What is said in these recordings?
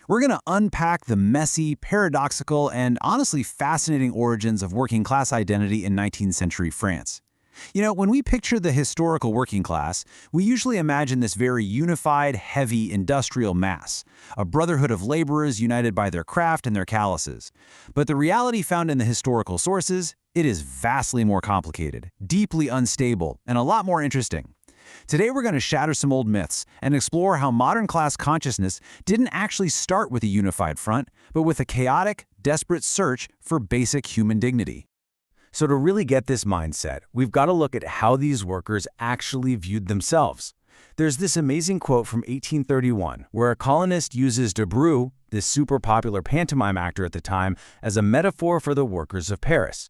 We're going to unpack the messy, paradoxical, and honestly fascinating origins of working class identity in 19th century France. When we picture the historical working class, we usually imagine this very unified, heavy, industrial mass, a brotherhood of laborers united by their craft and their calluses. But the reality found in the historical sources, it is vastly more complicated, deeply unstable, and a lot more interesting. Today we're going to shatter some old myths and explore how modern class consciousness didn't actually start with a unified front, but with a chaotic, desperate search for basic human dignity. So to really get this mindset, we've got to look at how these workers actually viewed themselves. There's this amazing quote from 1831 where a colonist uses Debreu, this super popular pantomime actor at the time, as a metaphor for the workers of Paris.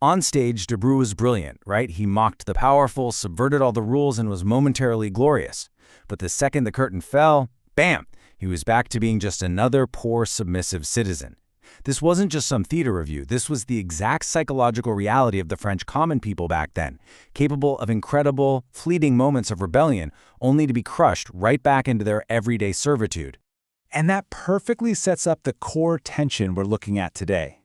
On stage, Debreu was brilliant, right? He mocked the powerful, subverted all the rules, and was momentarily glorious. But the second the curtain fell, bam, he was back to being just another poor, submissive citizen. This wasn't just some theater review. This was the exact psychological reality of the French common people back then, capable of incredible, fleeting moments of rebellion, only to be crushed right back into their everyday servitude. And that perfectly sets up the core tension we're looking at today.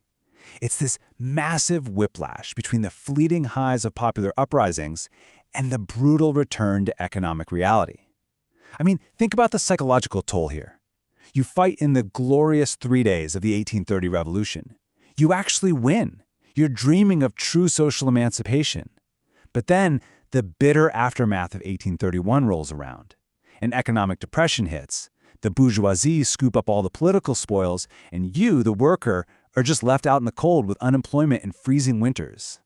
It's this massive whiplash between the fleeting highs of popular uprisings and the brutal return to economic reality. Think about the psychological toll here. You fight in the glorious 3 days of the 1830 revolution. You actually win. You're dreaming of true social emancipation. But then the bitter aftermath of 1831 rolls around. An economic depression hits. The bourgeoisie scoop up all the political spoils, and you, the worker, are just left out in the cold with unemployment and freezing winters.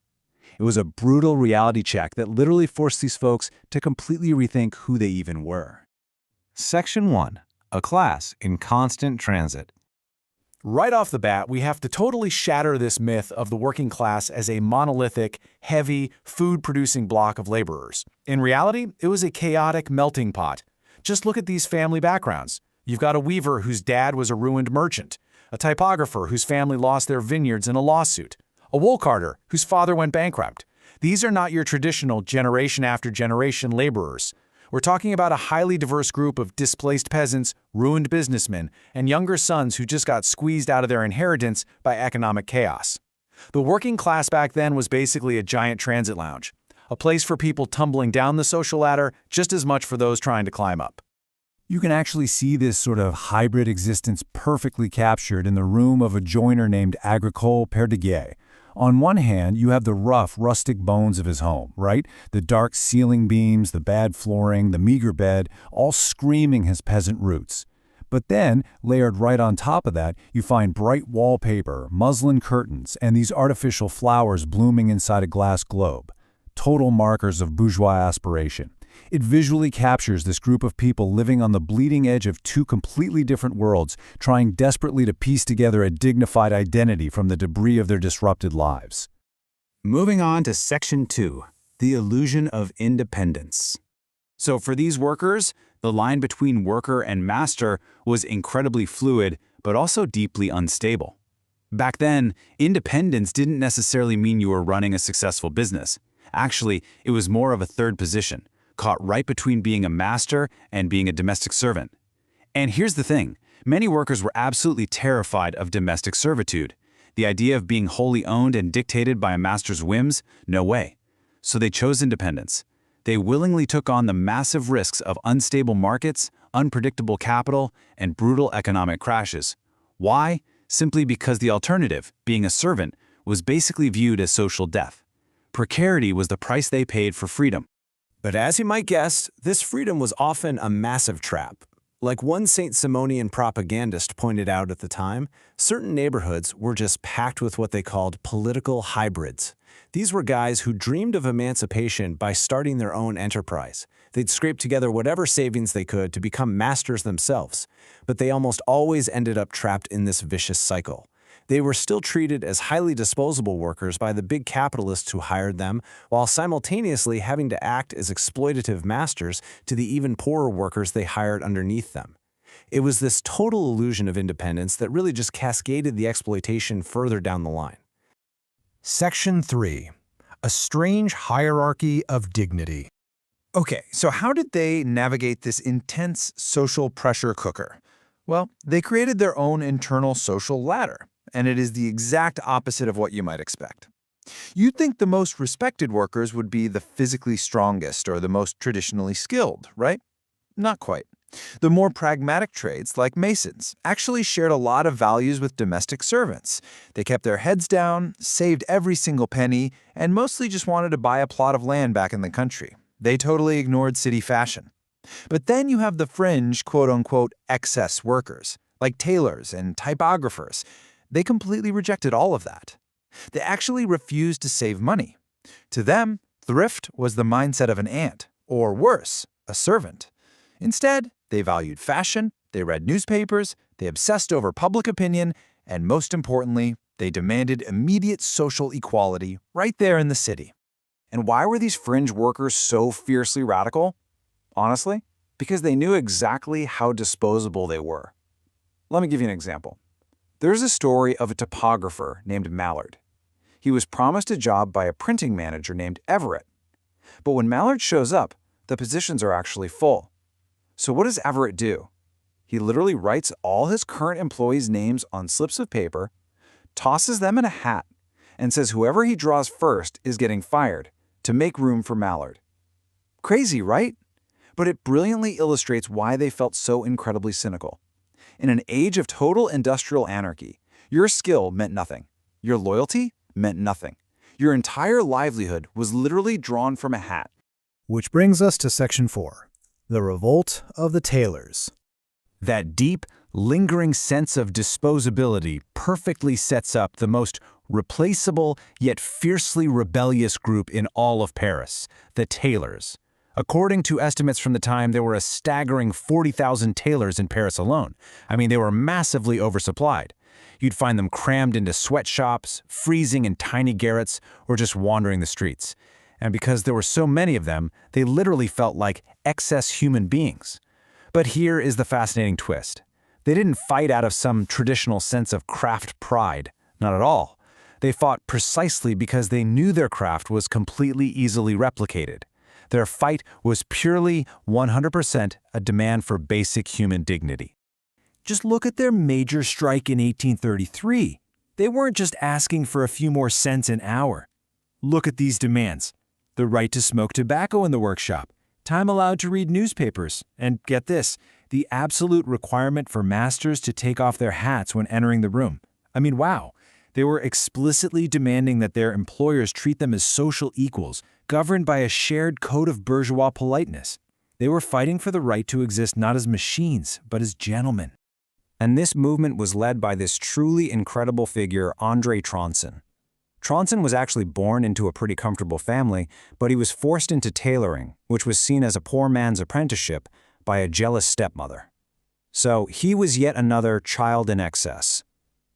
It was a brutal reality check that literally forced these folks to completely rethink who they even were. Section 1. A class in constant transit. Right off the bat, we have to totally shatter this myth of the working class as a monolithic, heavy, food-producing block of laborers. In reality, it was a chaotic melting pot. Just look at these family backgrounds. You've got a weaver whose dad was a ruined merchant, a typographer whose family lost their vineyards in a lawsuit, a wool carter whose father went bankrupt. These are not your traditional generation-after-generation laborers. We're talking about a highly diverse group of displaced peasants, ruined businessmen, and younger sons who just got squeezed out of their inheritance by economic chaos. The working class back then was basically a giant transit lounge, a place for people tumbling down the social ladder just as much for those trying to climb up. You can actually see this sort of hybrid existence perfectly captured in the room of a joiner named Agricole Perdiguet. On one hand, you have the rough, rustic bones of his home, right? The dark ceiling beams, the bad flooring, the meager bed, all screaming his peasant roots. But then, layered right on top of that, you find bright wallpaper, muslin curtains, and these artificial flowers blooming inside a glass globe. Total markers of bourgeois aspiration. It visually captures this group of people living on the bleeding edge of two completely different worlds, trying desperately to piece together a dignified identity from the debris of their disrupted lives. Moving on to Section 2, the illusion of independence. So for these workers, the line between worker and master was incredibly fluid, but also deeply unstable. Back then, independence didn't necessarily mean you were running a successful business. Actually, it was more of a third position, caught right between being a master and being a domestic servant. And here's the thing, many workers were absolutely terrified of domestic servitude. The idea of being wholly owned and dictated by a master's whims? No way. So they chose independence. They willingly took on the massive risks of unstable markets, unpredictable capital, and brutal economic crashes. Why? Simply because the alternative, being a servant, was basically viewed as social death. Precarity was the price they paid for freedom. But as you might guess, this freedom was often a massive trap. Like one St. Simonian propagandist pointed out at the time, certain neighborhoods were just packed with what they called political hybrids. These were guys who dreamed of emancipation by starting their own enterprise. They'd scrape together whatever savings they could to become masters themselves, but they almost always ended up trapped in this vicious cycle. They were still treated as highly disposable workers by the big capitalists who hired them, while simultaneously having to act as exploitative masters to the even poorer workers they hired underneath them. It was this total illusion of independence that really just cascaded the exploitation further down the line. Section 3. A strange hierarchy of dignity. Okay, so how did they navigate this intense social pressure cooker? Well, they created their own internal social ladder, and it is the exact opposite of what you might expect. You'd think the most respected workers would be the physically strongest or the most traditionally skilled, right? Not quite. The more pragmatic trades, like masons, actually shared a lot of values with domestic servants. They kept their heads down, saved every single penny, and mostly just wanted to buy a plot of land back in the country. They totally ignored city fashion. But then you have the fringe, quote-unquote, excess workers, like tailors and typographers. They completely rejected all of that. They actually refused to save money. To them, thrift was the mindset of an ant, or worse, a servant. Instead, they valued fashion, they read newspapers, they obsessed over public opinion, and most importantly, they demanded immediate social equality right there in the city. And why were these fringe workers so fiercely radical? Honestly, because they knew exactly how disposable they were. Let me give you an example. There's a story of a typographer named Mallard. He was promised a job by a printing manager named Everett. But when Mallard shows up, the positions are actually full. So what does Everett do? He literally writes all his current employees' names on slips of paper, tosses them in a hat, and says whoever he draws first is getting fired to make room for Mallard. Crazy, right? But it brilliantly illustrates why they felt so incredibly cynical. In an age of total industrial anarchy, your skill meant nothing. Your loyalty meant nothing. Your entire livelihood was literally drawn from a hat. Which brings us to Section 4, the Revolt of the Tailors. That deep, lingering sense of disposability perfectly sets up the most replaceable yet fiercely rebellious group in all of Paris, the tailors. According to estimates from the time, there were a staggering 40,000 tailors in Paris alone. I mean, they were massively oversupplied. You'd find them crammed into sweatshops, freezing in tiny garrets, or just wandering the streets. And because there were so many of them, they literally felt like excess human beings. But here is the fascinating twist. They didn't fight out of some traditional sense of craft pride. Not at all. They fought precisely because they knew their craft was completely easily replicated. Their fight was purely 100% a demand for basic human dignity. Just look at their major strike in 1833. They weren't just asking for a few more cents an hour. Look at these demands. The right to smoke tobacco in the workshop, time allowed to read newspapers, and get this, the absolute requirement for masters to take off their hats when entering the room. I mean, wow. They were explicitly demanding that their employers treat them as social equals, governed by a shared code of bourgeois politeness. They were fighting for the right to exist not as machines, but as gentlemen. And this movement was led by this truly incredible figure, André Tronson. Tronson was actually born into a pretty comfortable family, but he was forced into tailoring, which was seen as a poor man's apprenticeship, by a jealous stepmother. So he was yet another child in excess.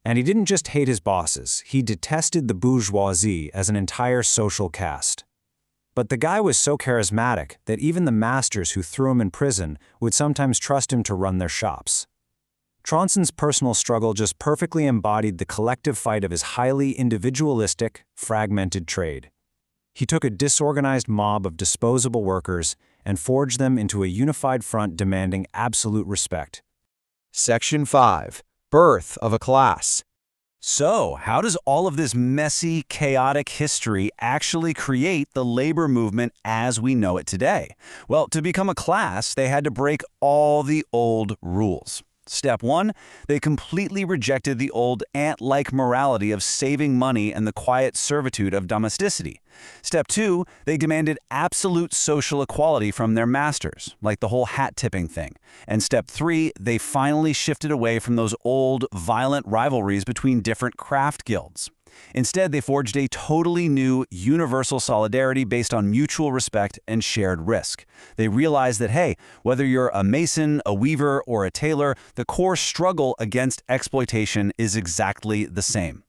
And he didn't just hate his bosses, he detested the bourgeoisie as an entire social caste. But the guy was so charismatic that even the masters who threw him in prison would sometimes trust him to run their shops. Tronson's personal struggle just perfectly embodied the collective fight of his highly individualistic, fragmented trade. He took a disorganized mob of disposable workers and forged them into a unified front demanding absolute respect. Section 5. Birth of a class. So, how does all of this messy, chaotic history actually create the labor movement as we know it today? Well, to become a class, they had to break all the old rules. Step 1, they completely rejected the old ant-like morality of saving money and the quiet servitude of domesticity. Step 2, they demanded absolute social equality from their masters, like the whole hat-tipping thing. And Step 3, they finally shifted away from those old, violent rivalries between different craft guilds. Instead, they forged a totally new, universal solidarity based on mutual respect and shared risk. They realized that, hey, whether you're a mason, a weaver, or a tailor, the core struggle against exploitation is exactly the same.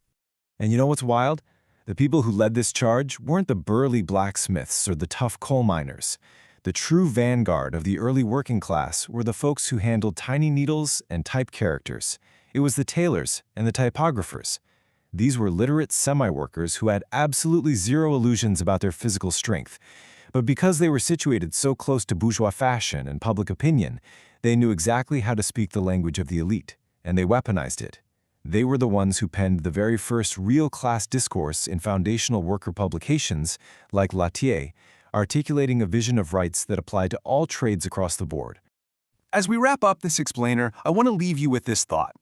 And you know what's wild? The people who led this charge weren't the burly blacksmiths or the tough coal miners. The true vanguard of the early working class were the folks who handled tiny needles and type characters. It was the tailors and the typographers. These were literate semi-workers who had absolutely zero illusions about their physical strength. But because they were situated so close to bourgeois fashion and public opinion, They knew exactly how to speak the language of the elite, and they weaponized it. They were the ones who penned the very first real class discourse in foundational worker publications like Latier, articulating a vision of rights that applied to all trades across the board. As we wrap up this explainer, I want to leave you with this thought.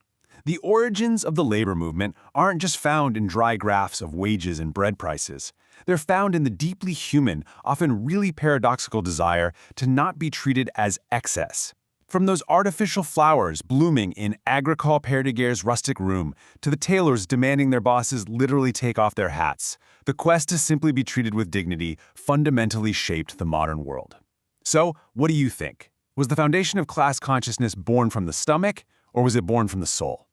The origins of the labor movement aren't just found in dry graphs of wages and bread prices. They're found in the deeply human, often really paradoxical desire to not be treated as excess. From those artificial flowers blooming in Agricole Perdiguer's rustic room to the tailors demanding their bosses literally take off their hats, the quest to simply be treated with dignity fundamentally shaped the modern world. So, what do you think? Was the foundation of class consciousness born from the stomach, or was it born from the soul?